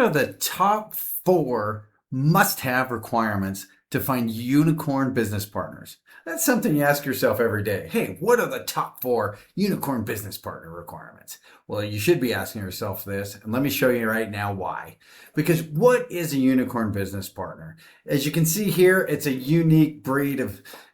What are the top four must-have requirements to find unicorn business partners? That's something you ask yourself every day. Hey, what are the top four unicorn business partner requirements? Well, you should be asking yourself this, and let me show you right now why. Because what is a unicorn business partner? As you can see here, it's a unique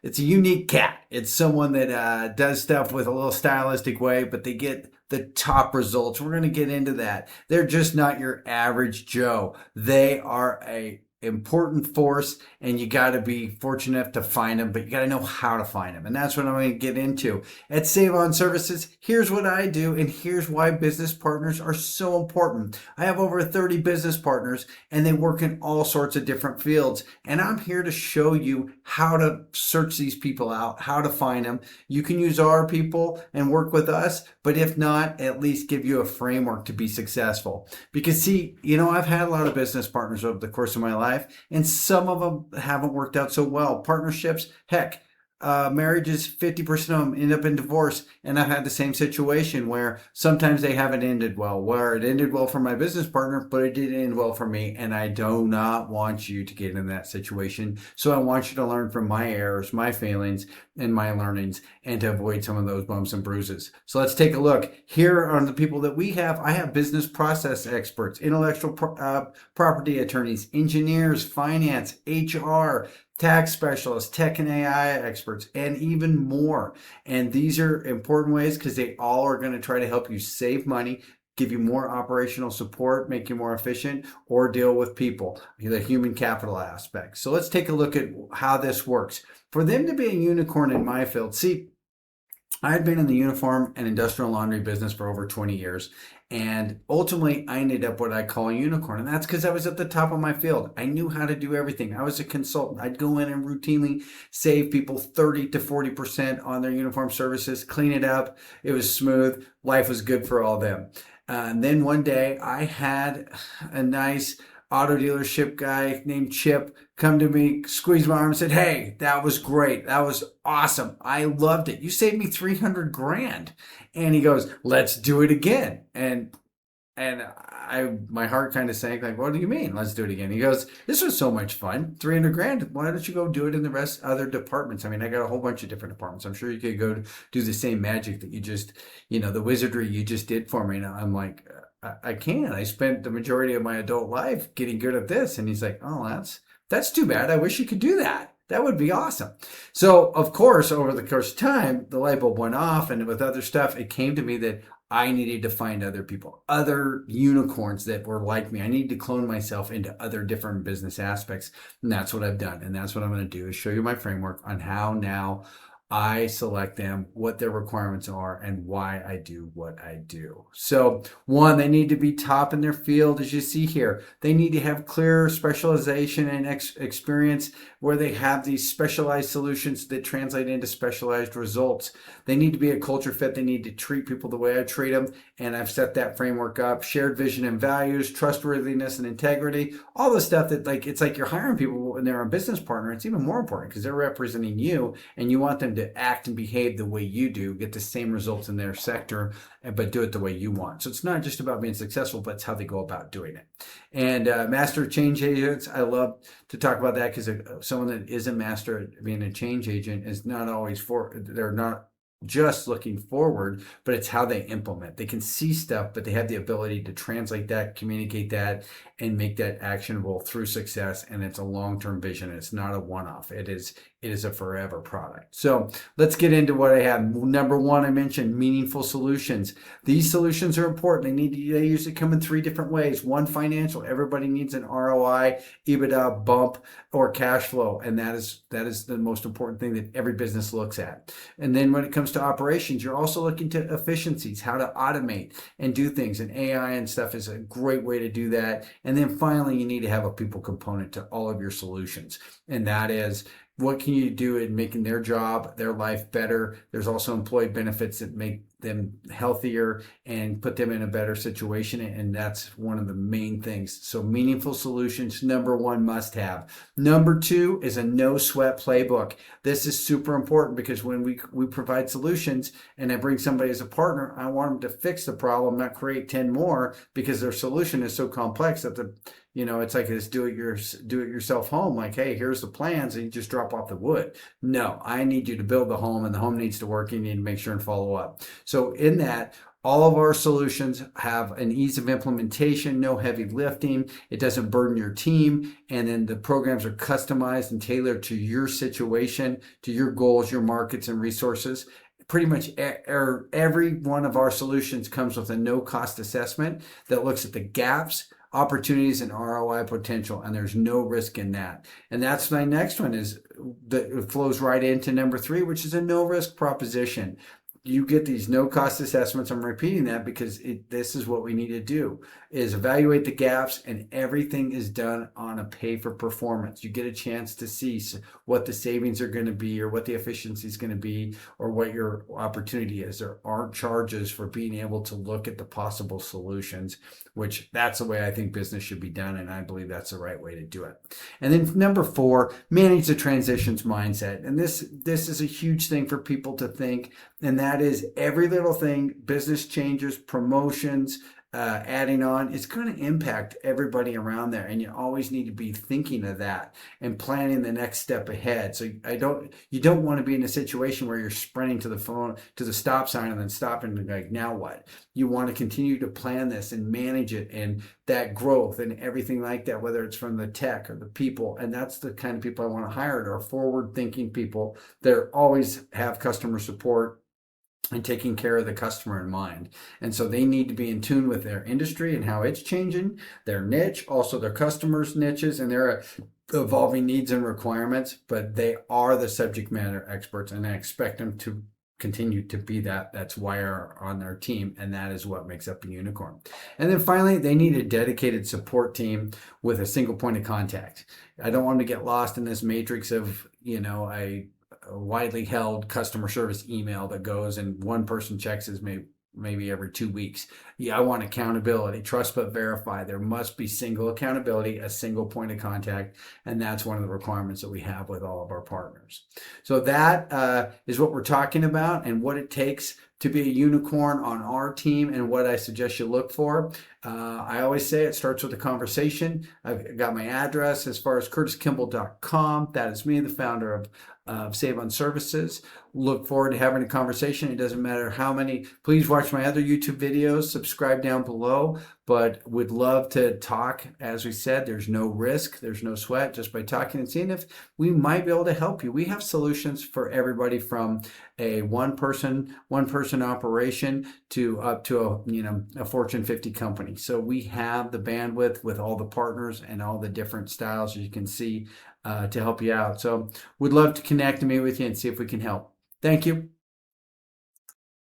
it's a unique cat. It's someone that does stuff with a little stylistic way, but they get the top results. We're going to get into that. They're just not your average Joe. They are a important force, and you got to be fortunate enough to find them, but you got to know how to find them. And that's what I'm going to get into. At Save On Services, here's what I do, and here's why business partners are so important. I have over 30 business partners, and they work in all sorts of different fields. And I'm here to show you how to search these people out, how to find them. You can use our people and work with us, but if not, at least give you a framework to be successful. Because see, I've had a lot of business partners over the course of my life, and some of them haven't worked out so well. Partnerships, heck, marriages, 50% of them end up in divorce. And I've had the same situation where sometimes they haven't ended well, where it ended well for my business partner, but it didn't end well for me. And I do not want you to get in that situation. So I want you to learn from my errors, my failings, and my learnings, and to avoid some of those bumps and bruises. So let's take a look. Here are the people that we have. I have business process experts, intellectual property attorneys, engineers, finance, HR, tax specialists, tech and AI experts, and even more. And these are important ways because they all are going to try to help you save money, give you more operational support, make you more efficient, or deal with people, the human capital aspect. So let's take a look at how this works. For them to be a unicorn in my field, see, I've been in the uniform and industrial laundry business for over 20 years. And ultimately, I ended up what I call a unicorn. And that's because I was at the top of my field. I knew how to do everything. I was a consultant. I'd go in and routinely save people 30 to 40% on their uniform services, clean it up. It was smooth. Life was good for all them. And then one day, I had a nice auto dealership guy named Chip come to me, squeeze my arm and said, "Hey, that was great. That was awesome. I loved it. You saved me 300 grand. And he goes, "Let's do it again." And my heart kind of sank, like, "What do you mean? Let's do it again?" He goes, "This was so much fun. 300 grand. Why don't you go do it in the rest other departments? I mean, I got a whole bunch of different departments. I'm sure you could go do the same magic that you just, the wizardry you just did for me." And I'm like, I can't. I spent the majority of my adult life getting good at this. And he's like, "Oh, that's too bad. I wish you could do that. That would be awesome." So, of course, over the course of time, the light bulb went off, and with other stuff, it came to me that I needed to find other people, other unicorns that were like me. I needed to clone myself into other different business aspects. And that's what I've done. And that's what I'm going to do, is show you my framework on how now I select them, what their requirements are, and why I do what I do. So, one, they need to be top in their field, as you see here. They need to have clear specialization and experience where they have these specialized solutions that translate into specialized results. They need to be a culture fit. They need to treat people the way I treat them, and I've set that framework up. Shared vision and values, trustworthiness and integrity, all the stuff that, it's like you're hiring people when they're a business partner. It's even more important because they're representing you, and you want them to act and behave the way you do, get the same results in their sector, but do it the way you want. So it's not just about being successful, but it's how they go about doing it. And master change agents, I love to talk about that because someone that is a master at being a change agent is not always they're not just looking forward, but it's how they implement. They can see stuff, but they have the ability to translate that, communicate that, and make that actionable through success. And it's a long-term vision. It's not a one-off. It is a forever product. So let's get into what I have. Number one, I mentioned meaningful solutions. These solutions are important. They usually come in three different ways. One, financial. Everybody needs an ROI, EBITDA bump, or cash flow. And that is the most important thing that every business looks at. And then when it comes to operations, you're also looking to efficiencies, how to automate and do things. And AI and stuff is a great way to do that. And then finally, you need to have a people component to all of your solutions. And that is what can you do in making their job, their life better? There's also employee benefits that make them healthier and put them in a better situation. And that's one of the main things. So meaningful solutions, number one must have. Number two is a no sweat playbook. This is super important because when we provide solutions and I bring somebody as a partner, I want them to fix the problem, not create 10 more because their solution is so complex that it's like this do it yourself home. Like, hey, here's the plans, and you just drop off the wood. No, I need you to build the home, and the home needs to work. You need to make sure and follow up. So in that, all of our solutions have an ease of implementation, no heavy lifting. It doesn't burden your team. And then the programs are customized and tailored to your situation, to your goals, your markets, and resources. Pretty much every one of our solutions comes with a no-cost assessment that looks at the gaps, opportunities, and ROI potential, and there's no risk in that. And that's my next one is that it flows right into number three, which is a no-risk proposition. You get these no-cost assessments. I'm repeating that because this is what we need to do, is evaluate the gaps, and everything is done on a pay for performance. You get a chance to see what the savings are going to be or what the efficiency is going to be or what your opportunity is. There aren't charges for being able to look at the possible solutions, which that's the way I think business should be done, and I believe that's the right way to do it. And then number four, manage the transitions mindset. And this is a huge thing for people to think, and that is every little thing, business changes, promotions, adding on, it's going to impact everybody around there, and you always need to be thinking of that and planning the next step ahead. So you don't want to be in a situation where you're sprinting to the stop sign and then stopping and like, now what? You want to continue to plan this and manage it and that growth and everything like that, whether it's from the tech or the people. And that's the kind of people I want to hire, are forward-thinking people that always have customer support and taking care of the customer in mind. And so they need to be in tune with their industry and how it's changing, their niche, also their customers' niches and their evolving needs and requirements, but they are the subject matter experts, and I expect them to continue to be that. That's why they're on their team, and that is what makes up a unicorn. And then finally, they need a dedicated support team with a single point of contact. I don't want them to get lost in this matrix of, a widely held customer service email that goes and one person checks is maybe every 2 weeks. Yeah, I want accountability, trust but verify. There must be single accountability, a single point of contact, and that's one of the requirements that we have with all of our partners. So that is what we're talking about and what it takes to be a unicorn on our team and what I suggest you look for. I always say it starts with a conversation. I've got my address as far as curtiskimball.com. That is me, the founder of Save on Services. Look forward to having a conversation. It doesn't matter how many. Please watch my other YouTube videos, subscribe down below, but would love to talk. As we said, there's no risk, there's no sweat, just by talking and seeing if we might be able to help you. We have solutions for everybody from a one person operation to up to a Fortune 50 company. So we have the bandwidth with all the partners and all the different styles, as you can see, to help you out. So we'd love to connect and meet with you and see if we can help. Thank you.